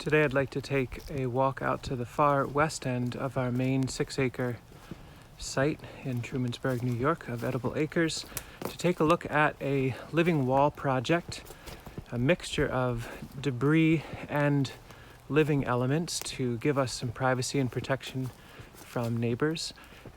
Today I'd like to take a walk out to the far west end of our main 6-acre site in Trumansburg, New York, of edible acres, to take a look at a living wall project, a mixture of debris and living elements to give us some privacy and protection from neighbors.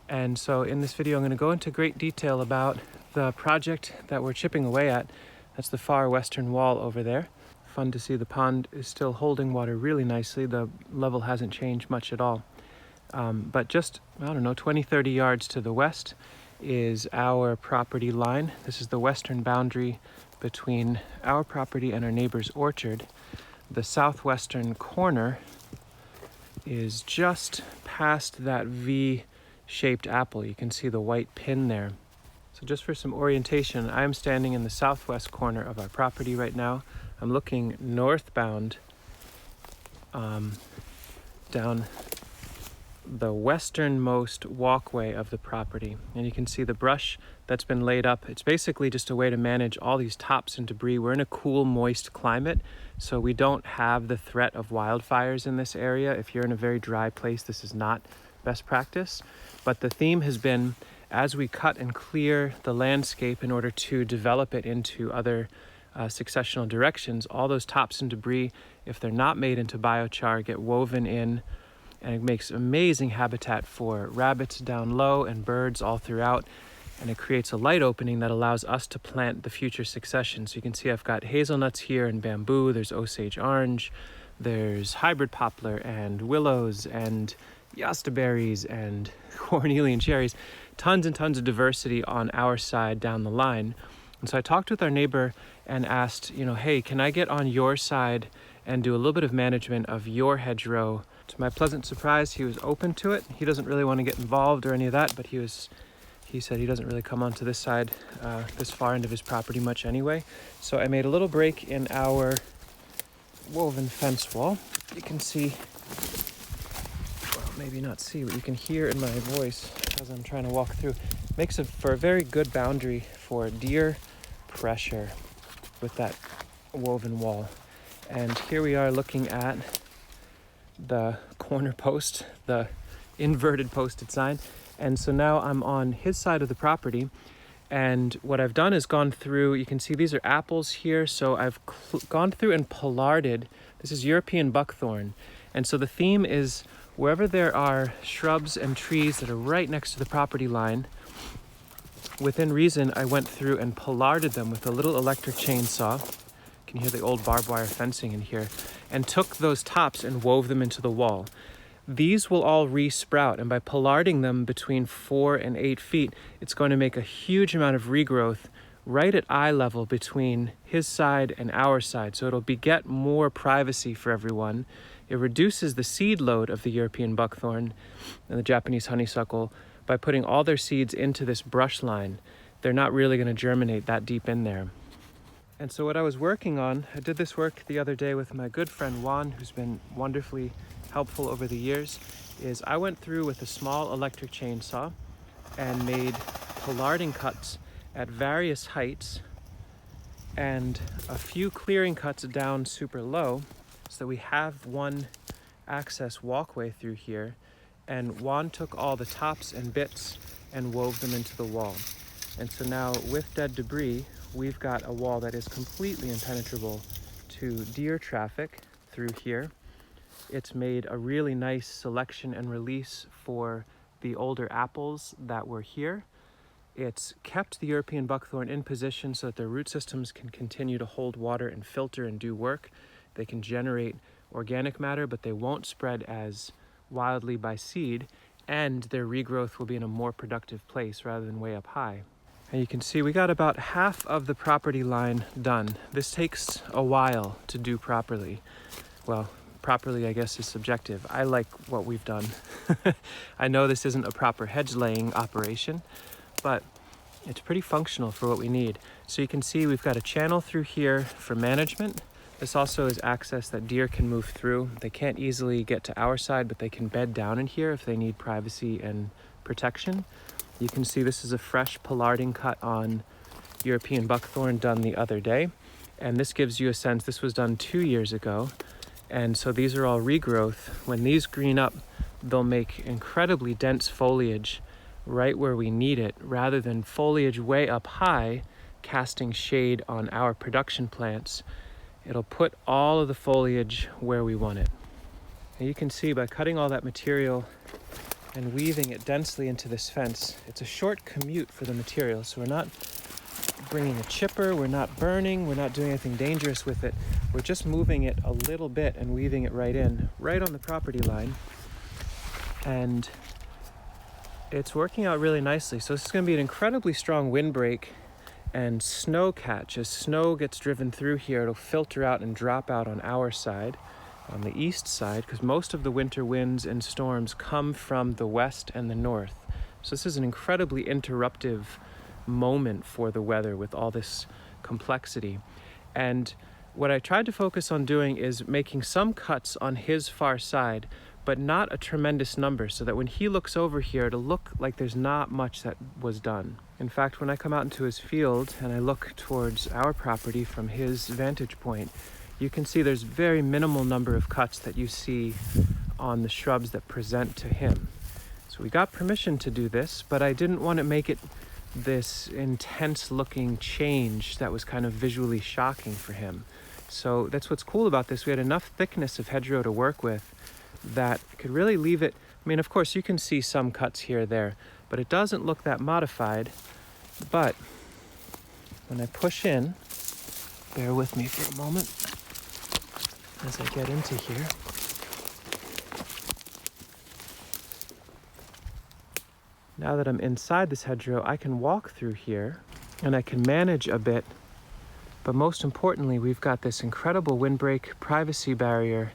And so in this video I'm going to go into great detail about the project that we're chipping away at. That's the far western wall over there. Fun to see the pond is still holding water really nicely. The level hasn't changed much at all. But just, 20-30 yards to the west is our property line. This is the western boundary between our property and our neighbor's orchard. The southwestern corner is just past that V-shaped apple. You can see the white pin there. So just for some orientation, I'm standing in the southwest corner of our property right now. I'm looking northbound down the westernmost walkway of the property. And you can see the brush that's been laid up. It's basically just a way to manage all these tops and debris. We're in a cool, moist climate, so we don't have the threat of wildfires in this area. If you're in a very dry place, this is not best practice. But the theme has been, as we cut and clear the landscape in order to develop it into other successional directions, all those tops and debris, if they're not made into biochar, get woven in, and it makes amazing habitat for rabbits down low and birds all throughout. And it creates a light opening that allows us to plant the future succession. So you can see I've got hazelnuts here and bamboo, there's Osage orange, there's hybrid poplar and willows and yastaberries and cornelian cherries, tons and tons of diversity on our side down the line. And so I talked with our neighbor and asked, hey, can I get on your side and do a little bit of management of your hedgerow? To my pleasant surprise, he was open to it. He doesn't really want to get involved or any of that, but he said he doesn't really come onto this side, this far end of his property much anyway. So I made a little break in our woven fence wall. You can see, well, maybe not see, but you can hear in my voice as I'm trying to walk through. Makes it for a very good boundary for deer pressure with that woven wall. And here we are looking at the corner post, the inverted posted sign. And so now I'm on his side of the property, and what I've done is gone through, you can see these are apples here, so I've gone through and pollarded. This is European buckthorn, and so the theme is wherever there are shrubs and trees that are right next to the property line, within reason, I went through and pollarded them with a little electric chainsaw. You can hear the old barbed wire fencing in here, and took those tops and wove them into the wall. These will all re-sprout, and by pollarding them between 4 and 8 feet, it's going to make a huge amount of regrowth right at eye level between his side and our side. So it'll beget more privacy for everyone. It reduces the seed load of the European buckthorn and the Japanese honeysuckle by putting all their seeds into this brush line. They're not really going to germinate that deep in there. And so what I was working on, I did this work the other day with my good friend Juan, who's been wonderfully helpful over the years, is I went through with a small electric chainsaw and made pollarding cuts at various heights and a few clearing cuts down super low so that we have one access walkway through here. And Juan took all the tops and bits and wove them into the wall. And so now with dead debris, we've got a wall that is completely impenetrable to deer traffic through here. It's made a really nice selection and release for the older apples that were here. It's kept the European buckthorn in position so that their root systems can continue to hold water and filter and do work. They can generate organic matter, but they won't spread as wildly by seed, and their regrowth will be in a more productive place rather than way up high. And you can see we got about half of the property line done. This takes a while to do properly. Well, properly I guess is subjective. I like what we've done. I know this isn't a proper hedge laying operation, but it's pretty functional for what we need. So you can see we've got a channel through here for management. This also is access that deer can move through. They can't easily get to our side, but they can bed down in here if they need privacy and protection. You can see this is a fresh pollarding cut on European buckthorn done the other day. And this gives you a sense, this was done 2 years ago. And so these are all regrowth. When these green up, they'll make incredibly dense foliage right where we need it, rather than foliage way up high casting shade on our production plants. It'll put all of the foliage where we want it. And you can see by cutting all that material and weaving it densely into this fence, it's a short commute for the material. So we're not bringing a chipper, we're not burning, we're not doing anything dangerous with it. We're just moving it a little bit and weaving it right in, right on the property line. And it's working out really nicely. So this is going to be an incredibly strong windbreak and snow catch. As snow gets driven through here, it'll filter out and drop out on our side, on the east side, because most of the winter winds and storms come from the west and the north. So this is an incredibly interruptive moment for the weather with all this complexity. And what I tried to focus on doing is making some cuts on his far side, but not a tremendous number, so that when he looks over here, it'll look like there's not much that was done. In fact, when I come out into his field and I look towards our property from his vantage point, you can see there's very minimal number of cuts that you see on the shrubs that present to him. So we got permission to do this, but I didn't want to make it this intense looking change that was kind of visually shocking for him. So that's what's cool about this. We had enough thickness of hedgerow to work with that could really leave it. I mean, of course, you can see some cuts here or there, but it doesn't look that modified. But when I push in, bear with me for a moment as I get into here. Now that I'm inside this hedgerow, I can walk through here and I can manage a bit. But most importantly, we've got this incredible windbreak, privacy barrier,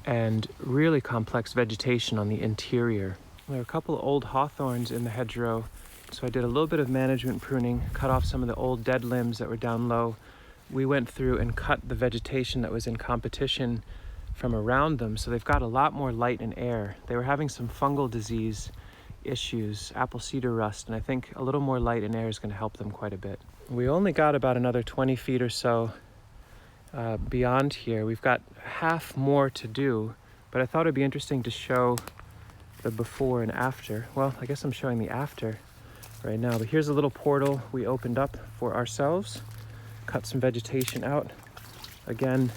and really complex vegetation on the interior. There are a couple of old hawthorns in the hedgerow, so I did a little bit of management pruning, cut off some of the old dead limbs that were down low. We went through and cut the vegetation that was in competition from around them, so they've got a lot more light and air. They were having some fungal disease issues, apple cedar rust, and I think a little more light and air is going to help them quite a bit. We only got about another 20 feet or so beyond here. We've got half more to do, but I thought it'd be interesting to show the before and after. Well, I guess I'm showing the after right now, but here's a little portal we opened up for ourselves, cut some vegetation out. Again,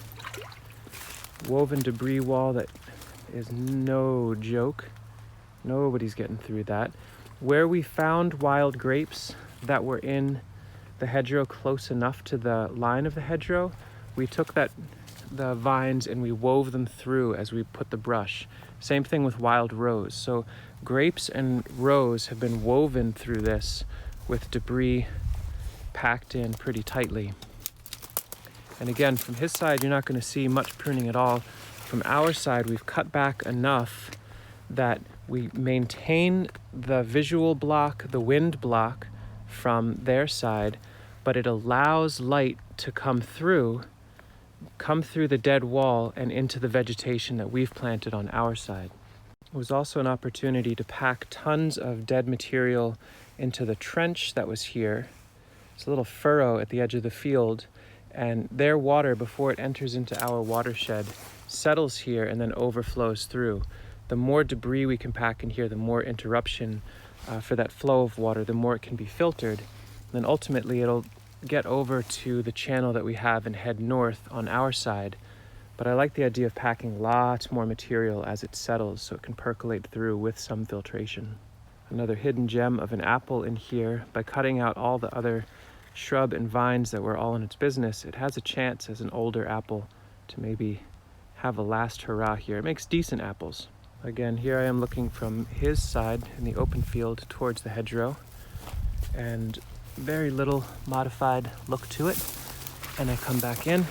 woven debris wall that is no joke. Nobody's getting through that. Where we found wild grapes that were in the hedgerow close enough to the line of the hedgerow, we took the vines and we wove them through as we put the brush. Same thing with wild rose. So grapes and rose have been woven through this with debris packed in pretty tightly. And again, from his side, you're not going to see much pruning at all. From our side, we've cut back enough that we maintain the visual block, the wind block from their side, but it allows light to come through the dead wall and into the vegetation that we've planted on our side. It was also an opportunity to pack tons of dead material into the trench that was here. It's a little furrow at the edge of the field, and their water, before it enters into our watershed, settles here and then overflows through. The more debris we can pack in here, the more interruption for that flow of water, the more it can be filtered. And then ultimately it'll get over to the channel that we have and head north on our side. But I like the idea of packing lots more material as it settles so it can percolate through with some filtration. Another hidden gem of an apple in here. By cutting out all the other shrub and vines that were all in its business, it has a chance as an older apple to maybe have a last hurrah here. It makes decent apples. Again, here I am looking from his side in the open field towards the hedgerow, and very little modified look to it. And I come back in.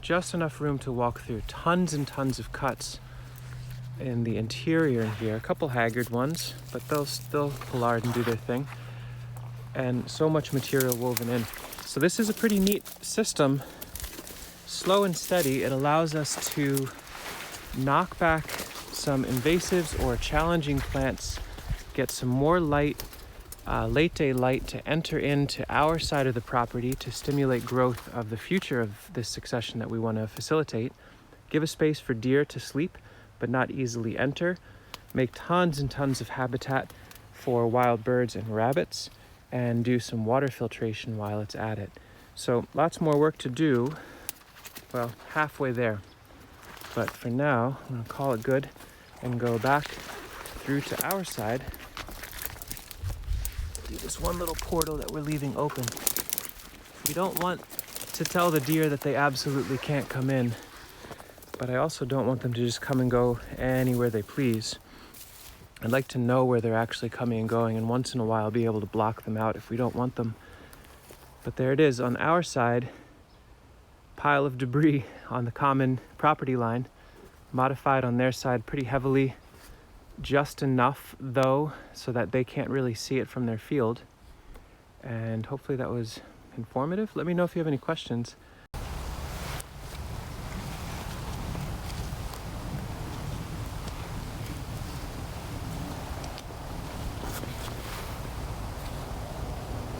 Just enough room to walk through. Tons and tons of cuts in the interior in here. A couple haggard ones, but they'll still pull hard and do their thing. And so much material woven in. So this is a pretty neat system. Slow and steady, it allows us to knock back some invasives or challenging plants, get some more light late day light to enter into our side of the property to stimulate growth of the future of this succession that we want to facilitate. Give a space for deer to sleep, but not easily enter. Make tons and tons of habitat for wild birds and rabbits, and do some water filtration while it's at it. So lots more work to do. Well, halfway there. But for now, I'm gonna call it good and go back through to our side. Do this one little portal that we're leaving open. We don't want to tell the deer that they absolutely can't come in, but I also don't want them to just come and go anywhere they please. I'd like to know where they're actually coming and going, and once in a while be able to block them out if we don't want them. But there it is on our side, pile of debris on the common property line, modified on their side pretty heavily, just enough though so that they can't really see it from their field. And hopefully that was informative. Let me know if you have any questions.